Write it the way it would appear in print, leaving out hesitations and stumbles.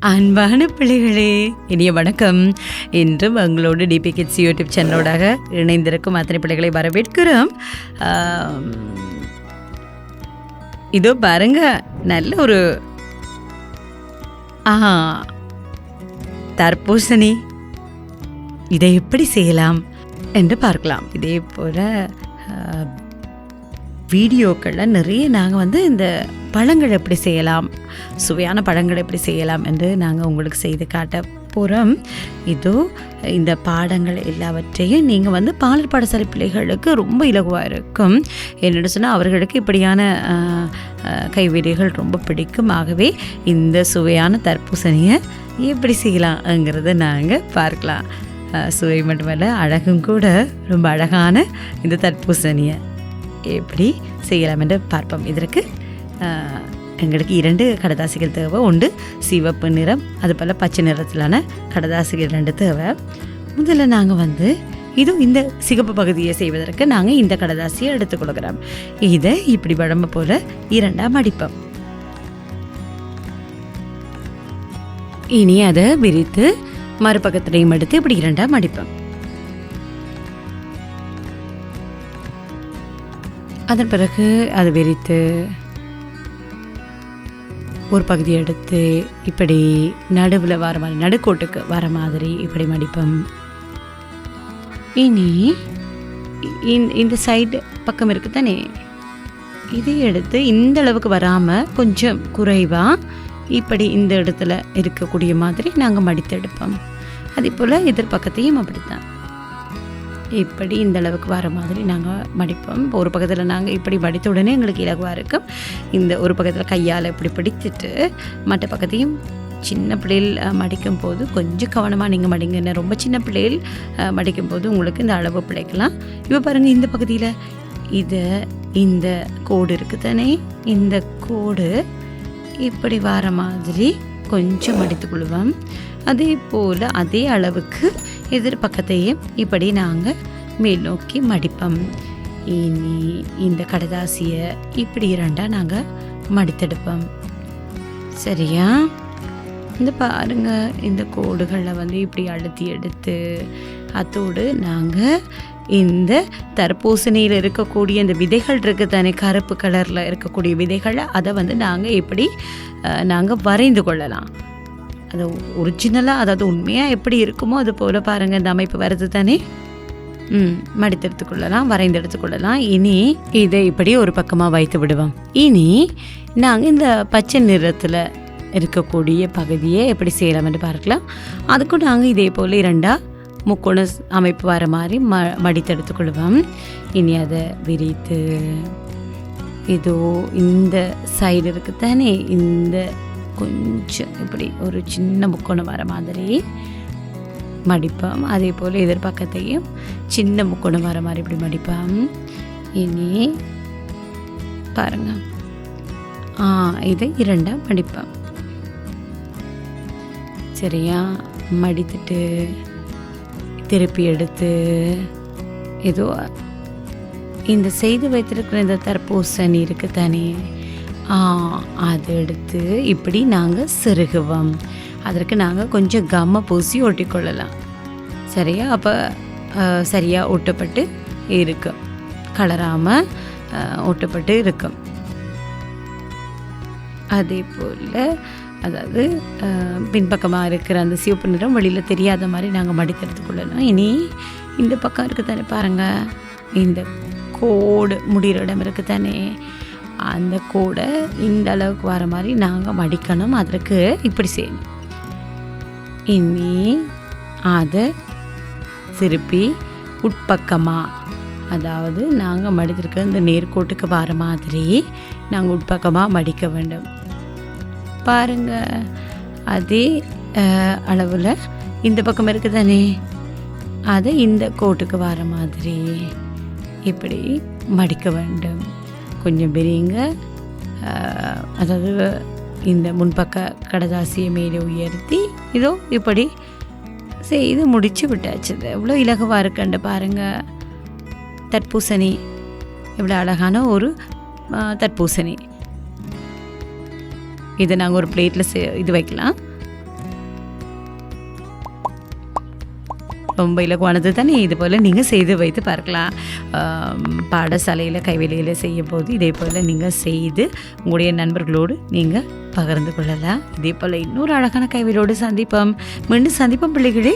அன்பான பிள்ளைகளே, இனிய வணக்கம். இன்றும் எங்களோடு டிபி கிட்ஸ் யூடியூப் சேனலோடாக இணைந்திருக்கும் அத்தனை பிள்ளைகளை வரவேற்கிறோம். இதோ பாருங்க, நல்ல ஒரு தர்பூசணி. இதை எப்படி செய்யலாம் என்று பார்க்கலாம். இதே போல் வீடியோக்களில் நிறைய நாங்கள் இந்த பழங்கள் எப்படி செய்யலாம், சுவையான பழங்கள் எப்படி செய்யலாம் என்று நாங்கள் உங்களுக்கு செய்து காட்ட போகிறோம். இதோ இந்த பாடங்கள் எல்லாவற்றையும் நீங்கள் பாலர் பாடசாலை பிள்ளைகளுக்கு ரொம்ப இலகுவாக இருக்கும். என்னென்னு சொன்னால் அவர்களுக்கு இப்படியான கைவினைகள் ரொம்ப பிடிக்கும். ஆகவே இந்த சுவையான தர்பூசணியை எப்படி செய்யலாம்ங்கிறத நாங்கள் பார்க்கலாம். சுவை மட்டுமல்ல, அழகும் கூட. ரொம்ப அழகான இந்த தர்பூசணியை எப்படி செய்யலாம் என்று பார்ப்போம். இதற்கு எங்களுக்கு 2 கடதாசிகள் தேவை. ஒன்று சிவப்பு நிறம், அது போல் பச்சை நிறத்திலான கடதாசிகள் 2 தேவை. முதல்ல நாங்கள் இது இந்த சிகப்பு பகுதியை செய்வதற்கு நாங்கள் இந்த கடதாசியை எடுத்துக்கொள்கிறோம். இதை இப்படி வழமை போல் 2ஆக மடிப்போம். இனி அதை விரித்து மறுபக்கத்திலையும் எடுத்து இப்படி 2ஆக மடிப்போம். அதன் பிறகு அதை விரித்து ஒரு பகுதியை எடுத்து இப்படி நடுவில் வர மாதிரி, நடுக்கோட்டுக்கு வர மாதிரி இப்படி மடிப்போம். இனி இந்த சைடு பக்கம் இருக்கு தானே, இதை எடுத்து இந்த அளவுக்கு வராமல் கொஞ்சம் குறைவாக இப்படி இந்த இடத்துல இருக்கக்கூடிய மாதிரி நாங்கள் மடித்து எடுப்போம். அதே போல் எதிர்பக்கத்தையும் அப்படித்தான் இப்படி இந்த அளவுக்கு வர மாதிரி நாங்கள் மடிப்போம். ஒரு பக்கத்தில் நாங்கள் இப்படி மடித்த உடனே எங்களுக்கு இலகுவாக இருக்கும். இந்த ஒரு பக்கத்தில் கையால் இப்படி பிடிச்சிட்டு மற்ற பக்கத்தையும் சின்ன பிள்ளைகள் மடிக்கும் போது கொஞ்சம் கவனமாக நீங்கள் மடிங்க. ரொம்ப சின்ன பிள்ளைகள் மடிக்கும் போது உங்களுக்கு இந்த அளவு பிழைக்கலாம். இப்போ பாருங்கள், இந்த பகுதியில் இந்த கோடு இருக்குது தானே, இந்த கோடு இப்படி வர மாதிரி கொஞ்சம் மடித்துக்கொள்வோம். அதே போல் அதே அளவுக்கு எதிர்பக்கத்தையும் இப்படி நாங்கள் மேல் நோக்கி மடிப்போம். இனி இந்த கடதாசியை இப்படி 2ஆக நாங்கள் மடித்தெடுப்போம். சரியா? இந்த பாருங்க, இந்த கோடுகளில் இப்படி அழுத்தி எடுத்து அதோடு நாங்கள் இந்த தர்பூசணியில் இருக்கக்கூடிய இந்த விதைகள் இருக்குது தானே, கருப்பு கலரில் இருக்கக்கூடிய விதைகளை அதை நாங்கள் இப்படி நாங்கள் வரைந்து கொள்ளலாம். அது ஒரிஜினலாக, அதாவது உண்மையாக எப்படி இருக்குமோ அது போல் பாருங்கள், இந்த அமைப்பு வருது தானே. மடித்தெடுத்துக்கொள்ளலாம், வரைந்து எடுத்துக்கொள்ளலாம். இனி இதை இப்படி ஒரு பக்கமாக வைத்து விடுவோம். இனி நாங்கள் இந்த பச்சை நிறத்தில் இருக்கக்கூடிய பகுதியை எப்படி செய்யலாம் என்று பார்க்கலாம். அதுக்கும் நாங்கள் இதே போல் 2ஆக முக்கோண அமைப்பு வர மாதிரி மடித்தெடுத்துக்கொள்வோம். இனி அதை விரித்து இதோ இந்த சைடு இருக்குது தானே, இந்த கொஞ்சம் இப்படி ஒரு சின்ன முக்கோணம் வர மாதிரி மடிப்போம். அதே போல் எதிர்பக்கத்தையும் சின்ன முக்கோணம் வர மாதிரி இப்படி மடிப்போம். இனி பாருங்க, இதை 2ஆக மடிப்போம். சரியா? மடித்துட்டு திருப்பி எடுத்து ஏதோ இந்த செய்து வைத்திருக்கிற இந்த தர்பூசணி இருக்கு தானே, அதை எடுத்து இப்படி நாங்கள் செருகுவோம். அதற்கு நாங்கள் கொஞ்சம் கம்மை பூசி ஒட்டிக்கொள்ளலாம். சரியா? அப்போ சரியாக ஒட்டப்பட்டு இருக்கும், கலராமல் ஒட்டப்பட்டு இருக்கும். அதே போல் அதாவது பின்பக்கமாக இருக்கிற அந்த சிவப்பு நிறம் வெளியில் தெரியாத மாதிரி நாங்கள் மடித்தெடுத்துக்கொள்ளலாம். இனி இந்த பக்கம் இருக்குது தானே பாருங்கள், இந்த கோடு முடிகிற இடம் இருக்குது தானே, அந்த கோடை இந்த அளவுக்கு வர மாதிரி நாங்கள் மடிக்கணும். அதற்கு இப்படி செய்யணும். இனி அதை திருப்பி உட்பக்கமாக, அதாவது நாங்கள் மடித்திருக்க இந்த நேர்கோட்டுக்கு வர மாதிரி நாங்கள் உட்பக்கமாக மடிக்க வேண்டும். பாருங்கள், அதே அளவில் இந்த பக்கம் இருக்குது தானே, அதை இந்த கோட்டுக்கு வர மாதிரி இப்படி மடிக்க வேண்டும். கொஞ்சம் பெரியங்க, அதாவது இந்த முன்பக்க கடதாசியை மேலே உயர்த்தி இதோ இப்படி செய்து முடித்து விட்டாச்சு. எவ்வளோ இலகுவாக இருக்குன்னு பாருங்கள். தர்பூசணி எவ்வளோ அழகான ஒரு தர்பூசணி. இதை நாங்கள் ஒரு பிளேட்டில் இது வைக்கலாம். ரொம்ப இலகுவானது தானே. இது போல் நீங்கள் செய்து வைத்து பார்க்கலாம். பாடசாலையில் கைவேலையில் செய்யும் போது இதே போல் நீங்கள் செய்து உங்களுடைய நண்பர்களோடு நீங்கள் பகிர்ந்து கொள்ளலாம். இதே போல் இன்னொரு அழகான கைவேலையோடு சந்திப்போம். மீண்டும் சந்திப்போம் பிள்ளைகளே.